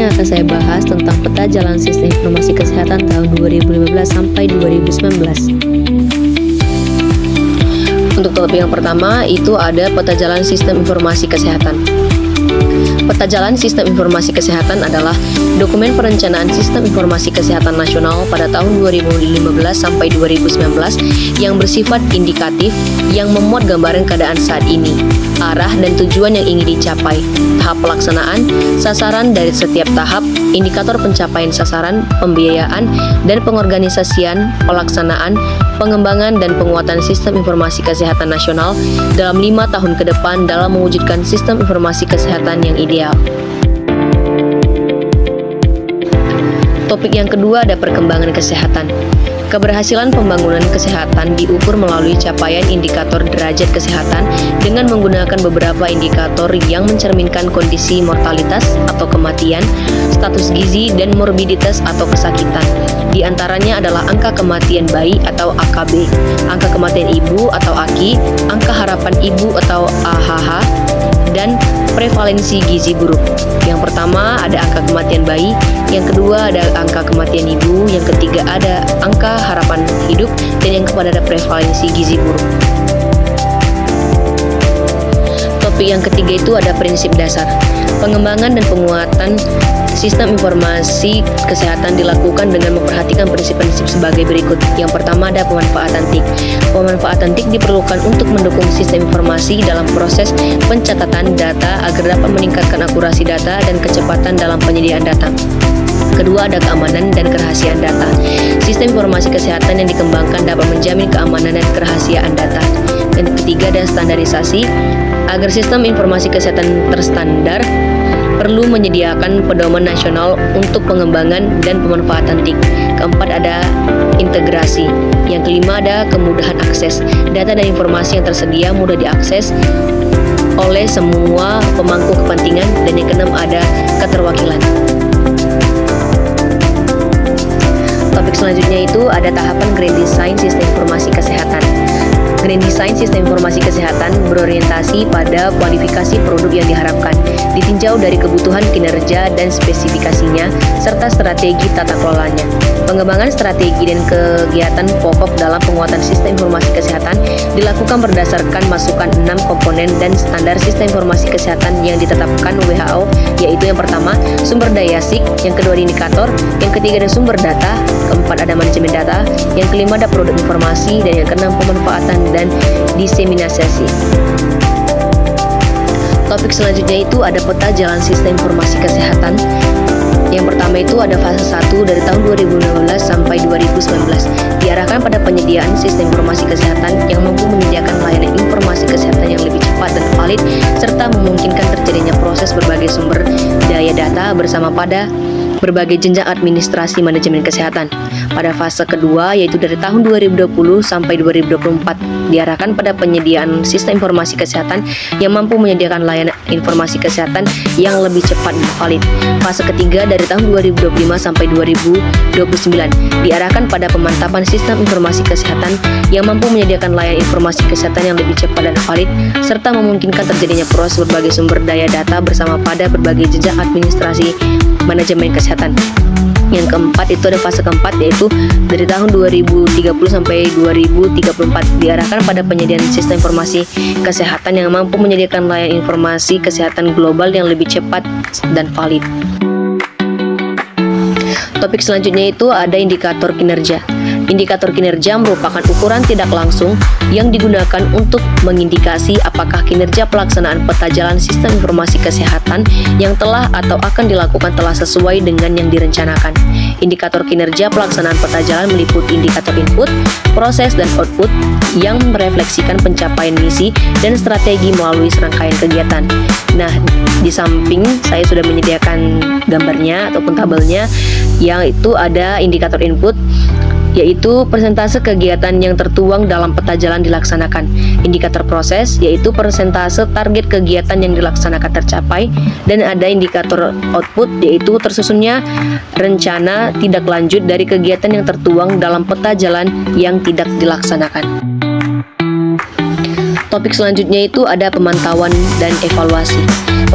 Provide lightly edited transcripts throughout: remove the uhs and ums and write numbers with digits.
selanjutnya akan saya bahas tentang peta jalan sistem informasi kesehatan tahun 2015 sampai 2019. Untuk topik yang pertama itu ada peta jalan sistem informasi kesehatan. Peta jalan sistem informasi kesehatan adalah dokumen perencanaan sistem informasi kesehatan nasional pada tahun 2015 sampai 2019 yang bersifat indikatif yang memuat gambaran keadaan saat ini, arah dan tujuan yang ingin dicapai, tahap pelaksanaan, sasaran dari setiap tahap, indikator pencapaian sasaran, pembiayaan, dan pengorganisasian, pelaksanaan, pengembangan dan penguatan sistem informasi kesehatan nasional dalam 5 tahun ke depan dalam mewujudkan sistem informasi kesehatan yang ideal. Topik yang kedua ada perkembangan kesehatan. Keberhasilan pembangunan kesehatan diukur melalui capaian indikator derajat kesehatan dengan menggunakan beberapa indikator yang mencerminkan kondisi mortalitas atau kematian, status gizi, dan morbiditas atau kesakitan. Di antaranya adalah angka kematian bayi atau AKB, angka kematian ibu atau AKI, angka harapan ibu atau AHH, dan prevalensi gizi buruk. Yang pertama ada angka kematian bayi, yang kedua ada angka kematian ibu, yang ketiga ada angka harapan hidup, dan yang keempat ada prevalensi gizi buruk. Topik yang ketiga itu ada prinsip dasar. Pengembangan dan penguatan sistem informasi kesehatan dilakukan dengan memperhatikan prinsip-prinsip sebagai berikut. Yang pertama ada pemanfaatan TIK. Pemanfaatan TIK diperlukan untuk mendukung sistem informasi dalam proses pencatatan data agar dapat meningkatkan akurasi data dan kecepatan dalam penyediaan data. Kedua ada keamanan dan kerahasiaan data. Sistem informasi kesehatan yang dikembangkan dapat menjamin keamanan dan kerahasiaan data. Dan ketiga ada standarisasi. Agar sistem informasi kesehatan terstandar, perlu menyediakan pedoman nasional untuk pengembangan dan pemanfaatan TIK. Keempat ada integrasi. Yang kelima ada kemudahan akses. Data dan informasi yang tersedia mudah diakses oleh semua pemangku kepentingan. Dan yang keenam ada keterwakilan. Topik selanjutnya itu ada tahapan Grand Design Sistem Informasi Kesehatan. Grand Design Sistem Informasi Kesehatan berorientasi pada kualifikasi produk yang diharapkan, ditinjau dari kebutuhan kinerja dan spesifikasinya, serta strategi tata kelolanya. Pengembangan strategi dan kegiatan pokok dalam penguatan sistem informasi kesehatan dilakukan berdasarkan masukan 6 komponen dan standar sistem informasi kesehatan yang ditetapkan WHO, yaitu yang pertama, sumber daya SIK, yang kedua indikator, yang ketiga ada sumber data, keempat ada manajemen data, yang kelima ada produk informasi, dan yang keenam pemanfaatan dan diseminasi. Topik selanjutnya itu ada peta jalan sistem informasi kesehatan. Yang pertama itu ada fase 1 dari tahun 2015 sampai 2019, diarahkan pada penyediaan sistem informasi kesehatan yang mampu menyediakan layanan informasi kesehatan yang lebih cepat dan valid, serta memungkinkan terjadinya proses berbagai sumber daya data bersama pada berbagai jenjang administrasi manajemen kesehatan. Pada fase kedua, yaitu dari tahun 2020 sampai 2024, diarahkan pada penyediaan sistem informasi kesehatan yang mampu menyediakan layanan informasi kesehatan yang lebih cepat dan valid. Fase ketiga dari tahun 2025 sampai 2029, diarahkan pada pemantapan sistem informasi kesehatan yang mampu menyediakan layanan informasi kesehatan yang lebih cepat dan valid, serta memungkinkan terjadinya proses berbagai sumber daya data bersama pada berbagai jenjang administrasi manajemen kesehatan. Yang keempat itu ada fase keempat, yaitu dari tahun 2030 sampai 2034, diarahkan pada penyediaan sistem informasi kesehatan yang mampu menyediakan layanan informasi kesehatan global yang lebih cepat dan valid. Topik selanjutnya itu ada indikator kinerja. Indikator kinerja merupakan ukuran tidak langsung yang digunakan untuk mengindikasi apakah kinerja pelaksanaan peta jalan sistem informasi kesehatan yang telah atau akan dilakukan telah sesuai dengan yang direncanakan. Indikator kinerja pelaksanaan peta jalan meliputi indikator input, proses, dan output yang merefleksikan pencapaian misi dan strategi melalui serangkaian kegiatan. Nah, di samping saya sudah menyediakan gambarnya ataupun tabelnya, yang itu ada indikator input, yaitu persentase kegiatan yang tertuang dalam peta jalan dilaksanakan. Indikator proses, yaitu persentase target kegiatan yang dilaksanakan tercapai. Dan ada indikator output, yaitu tersusunnya rencana tindak lanjut dari kegiatan yang tertuang dalam peta jalan yang tidak dilaksanakan. Topik selanjutnya itu ada pemantauan dan evaluasi.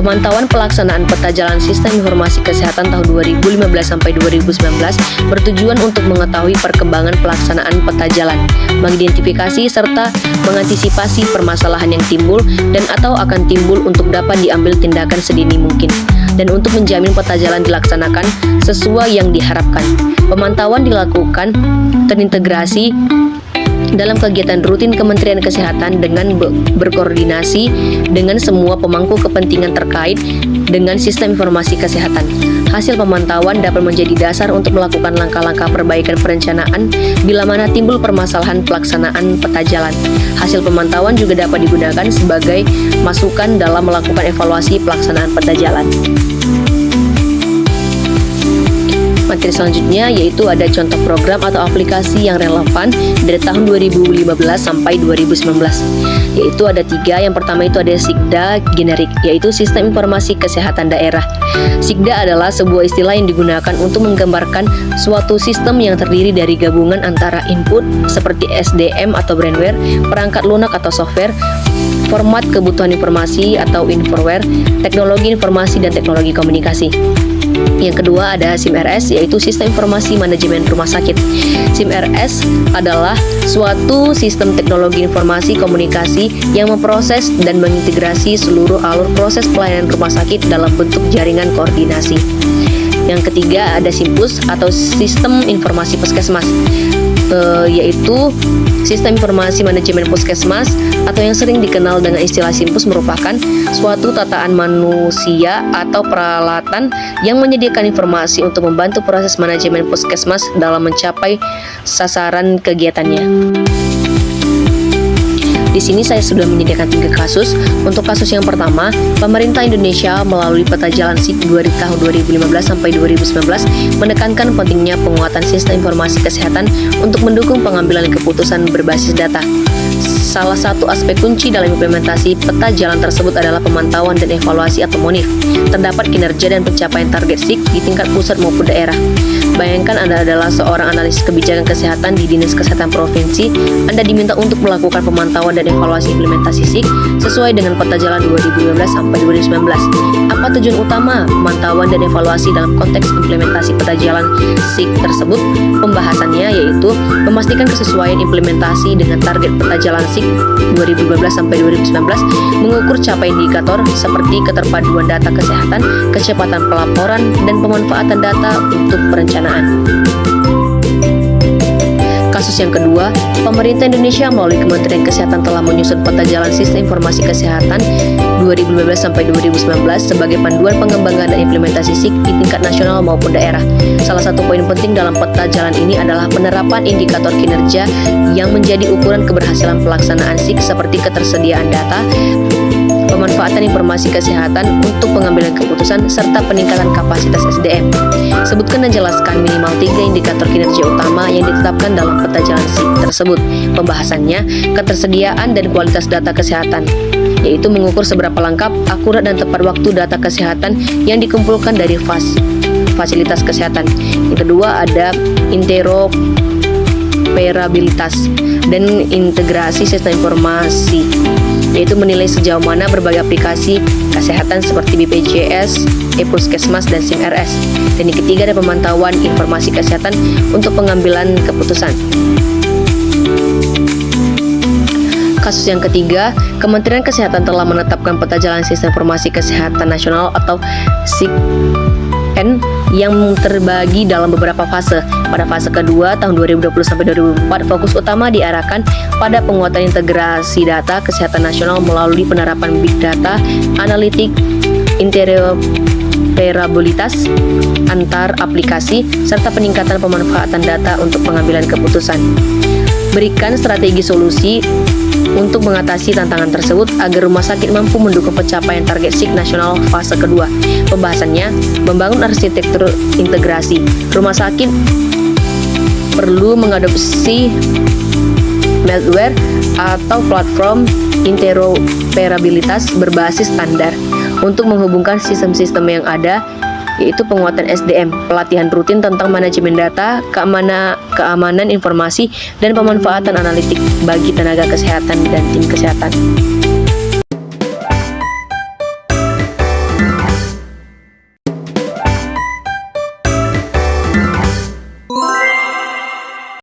Pemantauan pelaksanaan peta jalan sistem informasi kesehatan tahun 2015 sampai 2019 bertujuan untuk mengetahui perkembangan pelaksanaan peta jalan, mengidentifikasi serta mengantisipasi permasalahan yang timbul dan atau akan timbul untuk dapat diambil tindakan sedini mungkin, dan untuk menjamin peta jalan dilaksanakan sesuai yang diharapkan. Pemantauan dilakukan terintegrasi dalam kegiatan rutin Kementerian Kesehatan dengan berkoordinasi dengan semua pemangku kepentingan terkait dengan sistem informasi kesehatan. Hasil pemantauan dapat menjadi dasar untuk melakukan langkah-langkah perbaikan perencanaan bila mana timbul permasalahan pelaksanaan peta jalan. Hasil pemantauan juga dapat digunakan sebagai masukan dalam melakukan evaluasi pelaksanaan peta jalan. Materi selanjutnya yaitu ada contoh program atau aplikasi yang relevan dari tahun 2015 sampai 2019. Yaitu ada 3. Yang pertama itu ada SIKDA generik, yaitu Sistem Informasi Kesehatan Daerah. SIKDA adalah sebuah istilah yang digunakan untuk menggambarkan suatu sistem yang terdiri dari gabungan antara input seperti SDM atau brandware, perangkat lunak atau software, format kebutuhan informasi atau inforware, teknologi informasi dan teknologi komunikasi. Yang kedua ada SIMRS, yaitu Sistem Informasi Manajemen Rumah Sakit. SIMRS adalah suatu sistem teknologi informasi komunikasi yang memproses dan mengintegrasi seluruh alur proses pelayanan rumah sakit dalam bentuk jaringan koordinasi. Yang ketiga ada SIMPUS atau Sistem Informasi Puskesmas, yaitu Sistem Informasi Manajemen Puskesmas atau yang sering dikenal dengan istilah SIMPUS merupakan suatu tataan manusia atau peralatan yang menyediakan informasi untuk membantu proses manajemen puskesmas dalam mencapai sasaran kegiatannya. Di sini saya sudah menyediakan 3 kasus. Untuk kasus yang pertama, pemerintah Indonesia melalui peta jalan SIK dari tahun 2015 sampai 2019 menekankan pentingnya penguatan sistem informasi kesehatan untuk mendukung pengambilan keputusan berbasis data. Salah satu aspek kunci dalam implementasi peta jalan tersebut adalah pemantauan dan evaluasi atau MONIF terdapat kinerja dan pencapaian target SIK di tingkat pusat maupun daerah. Bayangkan Anda adalah seorang analis kebijakan kesehatan di Dinas Kesehatan Provinsi. Anda diminta untuk melakukan pemantauan dan evaluasi implementasi SIK sesuai dengan peta jalan 2015 sampai 2019. Apa tujuan utama pemantauan dan evaluasi dalam konteks implementasi peta jalan SIK tersebut? Pembahasannya yaitu memastikan kesesuaian implementasi dengan target peta jalan SIK 2015 sampai 2019, mengukur capaian indikator seperti keterpaduan data kesehatan, kecepatan pelaporan, dan pemanfaatan data untuk perencanaan. Kasus yang kedua, pemerintah Indonesia melalui Kementerian Kesehatan telah menyusun peta jalan sistem informasi kesehatan 2015 sampai 2019 sebagai panduan pengembangan dan implementasi SIK di tingkat nasional maupun daerah. Salah satu poin penting dalam peta jalan ini adalah penerapan indikator kinerja yang menjadi ukuran keberhasilan pelaksanaan SIK seperti ketersediaan data, pemanfaatan informasi kesehatan untuk pengambilan keputusan, serta peningkatan kapasitas SDM. Sebutkan dan jelaskan minimal 3 indikator kinerja utama yang ditetapkan dalam peta jalan SIK tersebut. Pembahasannya, ketersediaan dan kualitas data kesehatan, yaitu mengukur seberapa lengkap, akurat, dan tepat waktu data kesehatan yang dikumpulkan dari fasilitas kesehatan. Yang kedua ada interoperabilitas dan integrasi sistem informasi, yaitu menilai sejauh mana berbagai aplikasi kesehatan seperti BPJS, e-Puskesmas, dan SIMRS. Dan yang ketiga ada pemantauan informasi kesehatan untuk pengambilan keputusan. Kasus yang ketiga, Kementerian Kesehatan telah menetapkan peta jalan sistem informasi kesehatan nasional atau SIKN yang terbagi dalam beberapa fase. Pada fase kedua tahun 2020 sampai 2024, fokus utama diarahkan pada penguatan integrasi data kesehatan nasional melalui penerapan big data, analitik, interoperabilitas antar aplikasi, serta peningkatan pemanfaatan data untuk pengambilan keputusan. Berikan strategi solusi untuk mengatasi tantangan tersebut agar rumah sakit mampu mendukung pencapaian target SIK nasional fase kedua. Pembahasannya, membangun arsitektur integrasi. Rumah sakit perlu mengadopsi malware atau platform interoperabilitas berbasis standar untuk menghubungkan sistem-sistem yang ada, yaitu penguatan SDM, pelatihan rutin tentang manajemen data, keamanan informasi, dan pemanfaatan analitik bagi tenaga kesehatan dan tim kesehatan.